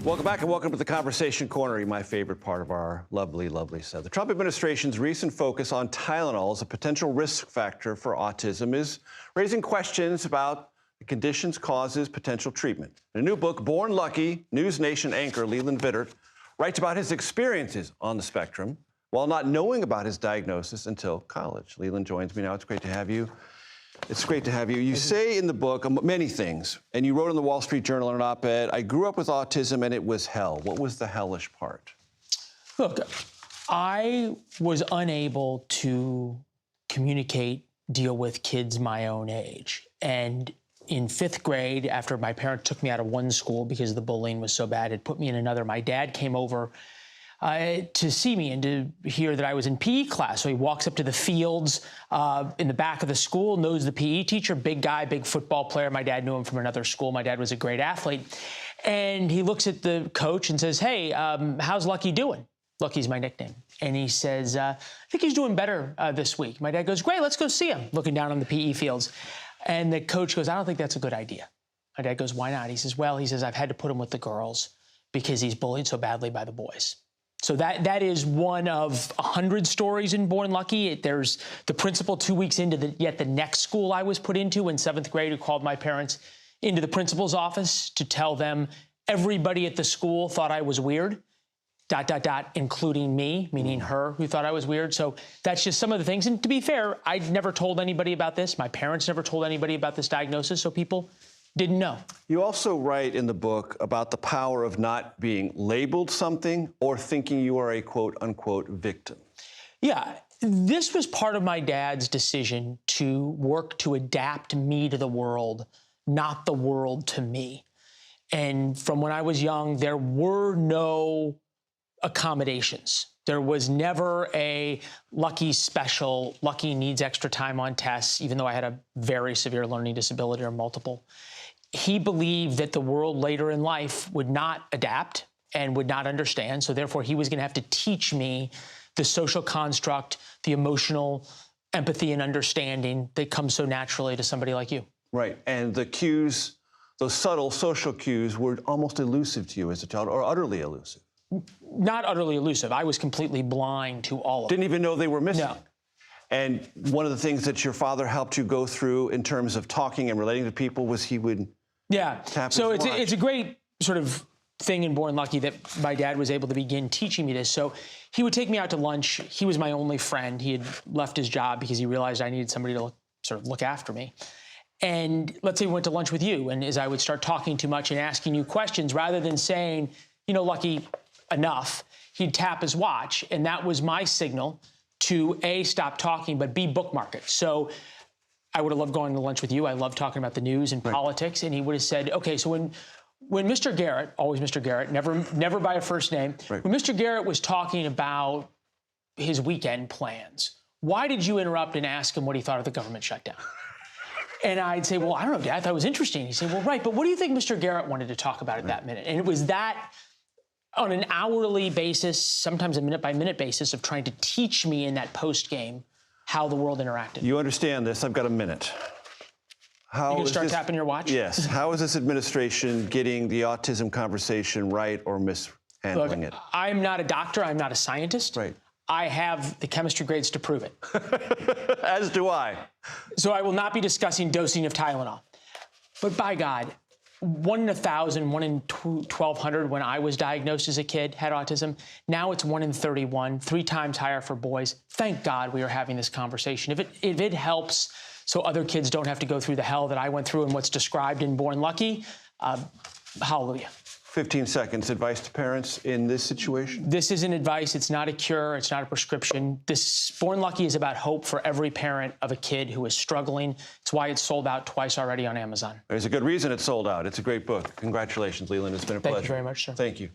Welcome back and welcome to the Conversation Corner, my favorite part of our lovely, lovely set. The Trump administration's recent focus on Tylenol as a potential risk factor for autism is raising questions about the condition's causes, potential treatment. In a new book, Born Lucky, NewsNation anchor Leland Vittert writes about his experiences on the spectrum while not knowing about his diagnosis until college. Leland joins me now. It's great to have you. It's great to have you. You say in the book many things, and you wrote in the Wall Street Journal in an op-ed, I grew up with autism and it was hell. What was the hellish part? Look, I was unable to communicate, deal with kids my own age. And in 5th grade, after my parents took me out of one school because the bullying was so bad, it put me in another. My dad came over to see me and to hear that I was in PE class. So he walks up to the fields in the back of the school, knows the PE teacher, big guy, big football player. My dad knew him from another school. My dad was a great athlete. And he looks at the coach and says, hey, how's Lucky doing? Lucky's my nickname. And he says, I think he's doing better this week. My dad goes, great, let's go see him, looking down on the PE fields. And the coach goes, I don't think that's a good idea. My dad goes, why not? He says, well, I've had to put him with the girls because he's bullied so badly by the boys. So that is one of 100 stories in Born Lucky. There's the principal 2 weeks into the next school I was put into in 7th grade who called my parents into the principal's office to tell them everybody at the school thought I was weird, ... including me, meaning her, who thought I was weird. So that's just some of the things. And to be fair, I'd never told anybody about this. My parents never told anybody about this diagnosis, so people didn't know. You also write in the book about the power of not being labeled something or thinking you are a quote-unquote victim. Yeah, this was part of my dad's decision to work to adapt me to the world, not the world to me. And from when I was young, there were no accommodations. There was never a Lucky special, Lucky needs extra time on tests, even though I had a very severe learning disability or multiple. He believed that the world later in life would not adapt and would not understand. So therefore, he was going to have to teach me the social construct, the emotional empathy and understanding that comes so naturally to somebody like you. Right. And the cues, those subtle social cues, were almost elusive to you as a child, or utterly elusive. Not utterly elusive. I was completely blind to all of them. Didn't even know they were missing. No. And one of the things that your father helped you go through in terms of talking and relating to people was he would tap so his watch. It's a great sort of thing in Born Lucky that my dad was able to begin teaching me this. So he would take me out to lunch. He was my only friend. He had left his job because he realized I needed somebody to sort of look after me. And let's say we went to lunch with you, and as I would start talking too much and asking you questions, rather than saying, you know, Lucky, enough, he'd tap his watch, and that was my signal to A, stop talking, but B, bookmark it. So I would have loved going to lunch with you. I love talking about the news and politics, and he would have said, okay, so when Mr. Garrett, always Mr. Garrett, never by a first name, when Mr. Garrett was talking about his weekend plans, why did you interrupt and ask him what he thought of the government shutdown? And I'd say, well, I don't know, Dad, I thought it was interesting. He'd say, well, right, but what do you think Mr. Garrett wanted to talk about at that minute? And it was that on an hourly basis, sometimes a minute-by-minute basis, of trying to teach me in that post-game how the world interacted. You understand this. I've got a minute. You going to start tapping your watch? Yes. How is this administration getting the autism conversation right or mishandling it? I'm not a doctor. I'm not a scientist. Right. I have the chemistry grades to prove it. As do I. So I will not be discussing dosing of Tylenol. But by God, 1 in 1,000, 1 in 1,200 when I was diagnosed as a kid had autism. Now it's 1 in 31, 3 times higher for boys. Thank God we are having this conversation. If it helps so other kids don't have to go through the hell that I went through and what's described in Born Lucky, hallelujah. 15 seconds, advice to parents in this situation? This isn't advice. It's not a cure. It's not a prescription. This Born Lucky is about hope for every parent of a kid who is struggling. It's why it's sold out twice already on Amazon. There's a good reason it's sold out. It's a great book. Congratulations, Leland. It's been a pleasure. Thank you very much, sir. Thank you.